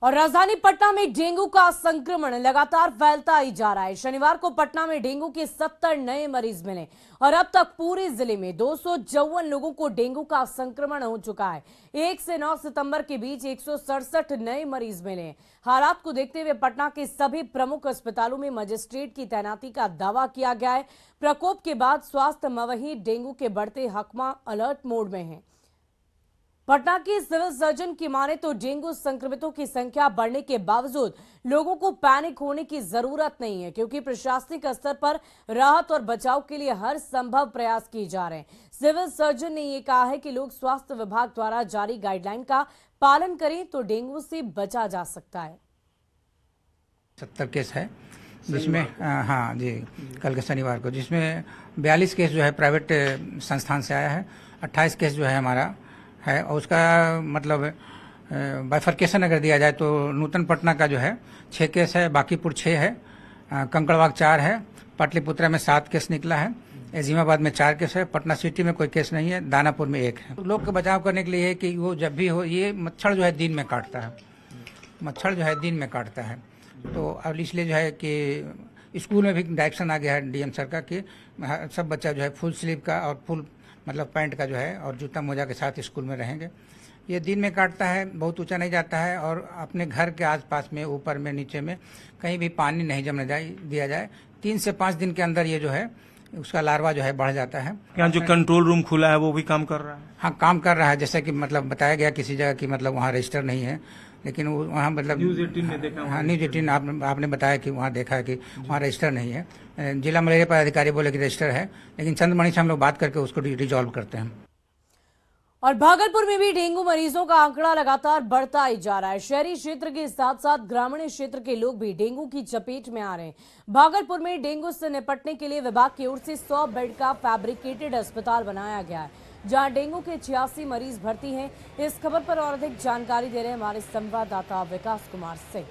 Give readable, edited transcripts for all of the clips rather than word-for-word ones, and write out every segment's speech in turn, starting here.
और राजधानी पटना में डेंगू का संक्रमण लगातार फैलता ही जा रहा है। शनिवार को पटना में डेंगू के 70 नए मरीज मिले और अब तक पूरे जिले में 254 लोगों को डेंगू का संक्रमण हो चुका है। 1 से 9 सितंबर के बीच 167 नए मरीज मिले। हालात को देखते हुए पटना के सभी प्रमुख अस्पतालों में मजिस्ट्रेट की तैनाती का दावा किया गया है। प्रकोप के बाद स्वास्थ्य मवही डेंगू के बढ़ते हकमा अलर्ट मोड में है। पटना के सिविल सर्जन की माने तो डेंगू संक्रमितों की संख्या बढ़ने के बावजूद लोगों को पैनिक होने की जरूरत नहीं है, क्योंकि प्रशासनिक स्तर पर राहत और बचाव के लिए हर संभव प्रयास किए जा रहे हैं। सिविल सर्जन ने यह कहा है कि लोग स्वास्थ्य विभाग द्वारा जारी गाइडलाइन का पालन करें तो डेंगू से बचा जा सकता है। 70 केस है जिसमें हाँ जी, कल के शनिवार को, जिसमें 42 केस जो है प्राइवेट संस्थान से आया है। 28 केस जो है हमारा है, और उसका मतलब बाइफर्केशन अगर दिया जाए तो नूतन पटना का जो है 6 केस है, बाकीपुर 6 है, कंकड़बाग 4 है, पाटलिपुत्रा में 7 केस निकला है, एजिमाबाद में 4 केस है, पटना सिटी में कोई केस नहीं है, दानापुर में 1 है। लोग का बचाव करने के लिए है कि वो जब भी हो, ये मच्छर जो है दिन में काटता है, मच्छर जो है दिन में काटता है, तो अब इसलिए जो है कि स्कूल में भी डायरेक्शन आ गया है डीएम सर का कि सब बच्चा जो है फुल स्लीव का और फुल मतलब पैंट का जो है और जूता मोजा के साथ स्कूल में रहेंगे। ये दिन में काटता है, बहुत ऊंचा नहीं जाता है, और अपने घर के आसपास में ऊपर में नीचे में कहीं भी पानी नहीं जमने दिया जाए। 3 से 5 दिन के अंदर ये जो है उसका लार्वा जो है बढ़ जाता है। यहाँ जो कंट्रोल रूम खुला है वो भी काम कर रहा है? हाँ, काम कर रहा है। जैसे कि मतलब बताया गया किसी जगह की मतलब वहाँ रजिस्टर नहीं है, लेकिन वहाँ मतलब न्यूज़ 18 में देखा। हाँ, न्यूज़ 18 आपने बताया कि वहाँ देखा है कि वहाँ रजिस्टर नहीं है। जिला मलेरिया पदाधिकारी बोले कि रजिस्टर है, लेकिन चंद्रमणि से हम लोग बात करके उसको रिजॉल्व करते हैं। और भागलपुर में भी डेंगू मरीजों का आंकड़ा लगातार बढ़ता ही जा रहा है। शहरी क्षेत्र के साथ साथ ग्रामीण क्षेत्र के लोग भी डेंगू की चपेट में आ रहे हैं। भागलपुर में डेंगू से निपटने के लिए विभाग की ओर से 100 बेड का फैब्रिकेटेड अस्पताल बनाया गया है, जहां डेंगू के 86 मरीज भर्ती हैं। इस खबर पर और अधिक जानकारी दे रहे हैं हमारे संवाददाता विकास कुमार सिंह।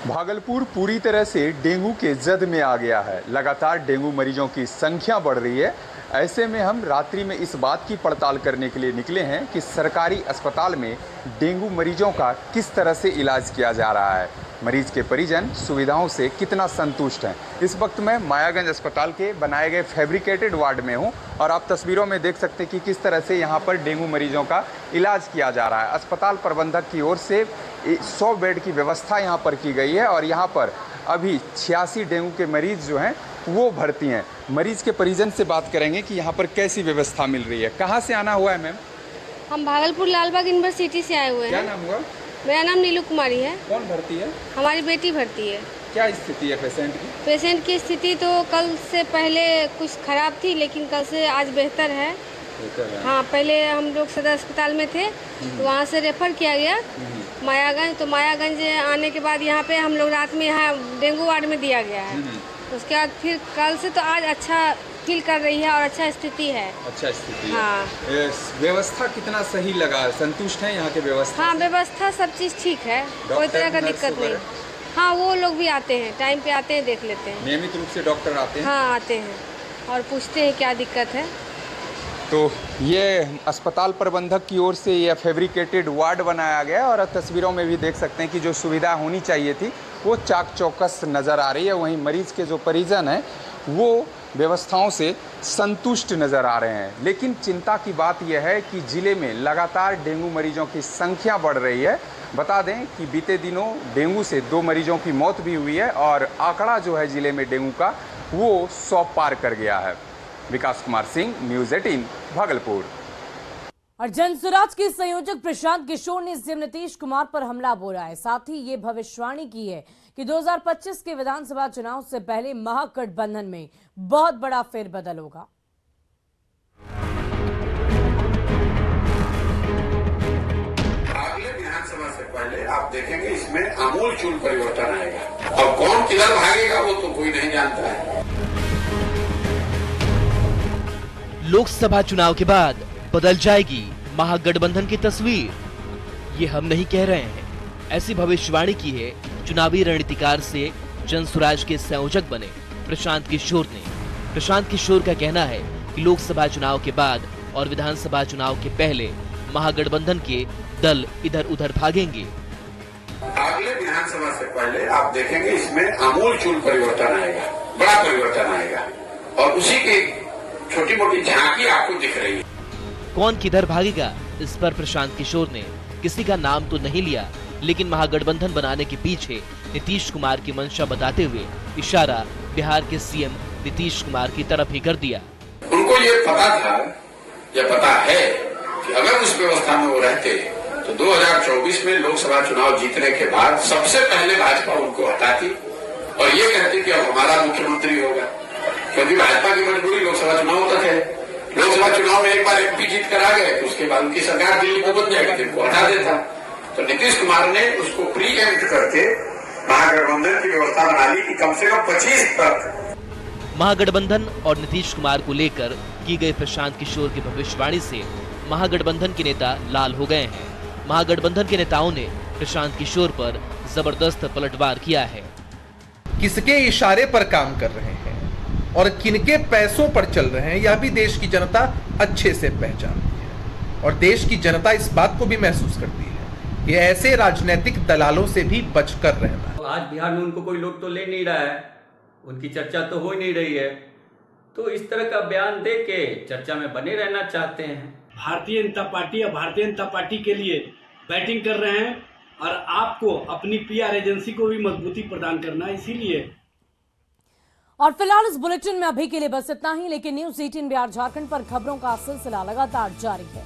भागलपुर पूरी तरह से डेंगू के जद में आ गया है। लगातार डेंगू मरीजों की संख्या बढ़ रही है। ऐसे में हम रात्रि में इस बात की पड़ताल करने के लिए निकले हैं कि सरकारी अस्पताल में डेंगू मरीजों का किस तरह से इलाज किया जा रहा है, मरीज के परिजन सुविधाओं से कितना संतुष्ट हैं। इस वक्त मैं मायागंज अस्पताल के बनाए गए फैब्रिकेटेड वार्ड में हूं और आप तस्वीरों में देख सकते हैं कि किस तरह से यहां पर डेंगू मरीजों का इलाज किया जा रहा है। अस्पताल प्रबंधक की ओर से 100 बेड की व्यवस्था यहां पर की गई है और यहां पर अभी 86 डेंगू के मरीज जो हैं वो भर्ती हैं। मरीज के परिजन से बात करेंगे कि यहाँ पर कैसी व्यवस्था मिल रही है। कहाँ से आना हुआ है मैम? हम भागलपुर लालबाग यूनिवर्सिटी से आए हुए हैं। क्या नाम हुआ? मेरा नाम नीलू कुमारी है। कौन भर्ती है? हमारी बेटी भर्ती है। क्या स्थिति है पेशेंट की? पेशेंट की स्थिति तो कल से पहले कुछ खराब थी, लेकिन कल से आज बेहतर है। हाँ, पहले हम लोग सदर अस्पताल में थे तो वहाँ से रेफर किया गया मायागंज। तो मायागंज आने के बाद यहाँ पे हम लोग रात में यहाँ डेंगू वार्ड में दिया गया है। उसके बाद फिर कल से तो आज अच्छा फील कर रही है और अच्छा स्थिति है। अच्छा स्थिति है। हाँ। व्यवस्था कितना सही लगा? संतुष्ट है यहाँ के व्यवस्था? हाँ, व्यवस्था सब चीज़ ठीक है, कोई तरह का दिक्कत नहीं। हाँ, वो लोग भी आते हैं, टाइम पे आते हैं, देख लेते हैं। नियमित रूप से डॉक्टर आते हैं? हाँ, आते हैं और पूछते हैं क्या दिक्कत है। तो ये अस्पताल प्रबंधक की ओर से यह फैब्रिकेटेड वार्ड बनाया गया और तस्वीरों में भी देख सकते हैं कि जो सुविधा होनी चाहिए थी वो चाक चौकस नज़र आ रही है। वहीं मरीज के जो परिजन हैं वो व्यवस्थाओं से संतुष्ट नज़र आ रहे हैं। लेकिन चिंता की बात यह है कि ज़िले में लगातार डेंगू मरीजों की संख्या बढ़ रही है। बता दें कि बीते दिनों डेंगू से 2 मरीजों की मौत भी हुई है और आंकड़ा जो है ज़िले में डेंगू का वो 100 पार कर गया है। विकास कुमार सिंह, न्यूज़ 18 भागलपुर। और जनसुराज के संयोजक प्रशांत किशोर ने सीएम नीतीश कुमार पर हमला बोला है। साथ ही ये भविष्यवाणी की है कि 2025 के विधानसभा चुनाव से पहले महागठबंधन में बहुत बड़ा फेरबदल होगा। अगले विधानसभा से पहले आप देखेंगे इसमें आमूलचूल परिवर्तन आएगा और कौन किधर भागेगा वो तो कोई नहीं जानता है। लोकसभा चुनाव के बाद बदल जाएगी महागठबंधन की तस्वीर, ये हम नहीं कह रहे हैं। ऐसी भविष्यवाणी की है चुनावी रणनीतिकार से जनसुराज के संयोजक बने प्रशांत किशोर ने। प्रशांत किशोर का कहना है कि लोकसभा चुनाव के बाद और विधानसभा चुनाव के पहले महागठबंधन के दल इधर उधर भागेंगे। अगले विधानसभा से पहले आप देखेंगे इसमें आमूल चूल परिवर्तन आएगा, बड़ा परिवर्तन आएगा और उसी की छोटी मोटी झांकी आपको दिख रही है। कौन किधर भागेगा, इस पर प्रशांत किशोर ने किसी का नाम तो नहीं लिया, लेकिन महागठबंधन बनाने के पीछे नीतीश कुमार की मंशा बताते हुए इशारा बिहार के सीएम नीतीश कुमार की तरफ ही कर दिया। उनको ये पता था या पता है कि अगर उस व्यवस्था में वो रहते तो 2024 में लोकसभा चुनाव जीतने के बाद सबसे पहले भाजपा उनको हटाती और ये कहती कि अब हमारा मुख्यमंत्री होगा, क्योंकि भाजपा की मजबूरी लोकसभा चुनाव तक है। लोकसभा चुनाव में एक बार एमपी जीत कर आ गए तो उसके बाद उनकी सरकार दिल्ली को बन जाएगी, जिनको हटा देता। तो नीतीश कुमार ने उसको प्री एम्प्ट करके महागठबंधन की व्यवस्था बना ली कि कम से कम 25 तक। महागठबंधन और नीतीश कुमार को लेकर की गई प्रशांत किशोर की भविष्यवाणी से महागठबंधन के नेता लाल हो गए हैं। महागठबंधन के नेताओं ने प्रशांत किशोर पर जबरदस्त पलटवार किया है। किसके इशारे पर काम कर रहे हैं और किनके पैसों पर चल रहे हैं, यह भी देश की जनता अच्छे से पहचानती है और देश की जनता इस बात को भी महसूस करती है कि ऐसे राजनीतिक दलालों से भी बचकर रहना। आज बिहार में उनको कोई लोग तो ले नहीं रहा है, उनकी चर्चा तो हो नहीं रही है, तो इस तरह का बयान दे के चर्चा में बने रहना चाहते हैं। भारतीय जनता पार्टी और भारतीय जनता पार्टी के लिए बैटिंग कर रहे हैं और आपको अपनी पीआर एजेंसी को भी मजबूती प्रदान करना है, इसीलिए। और फिलहाल इस बुलेटिन में अभी के लिए बस इतना ही, लेकिन न्यूज़ 18 बिहार झारखंड पर खबरों का सिलसिला लगातार जारी है।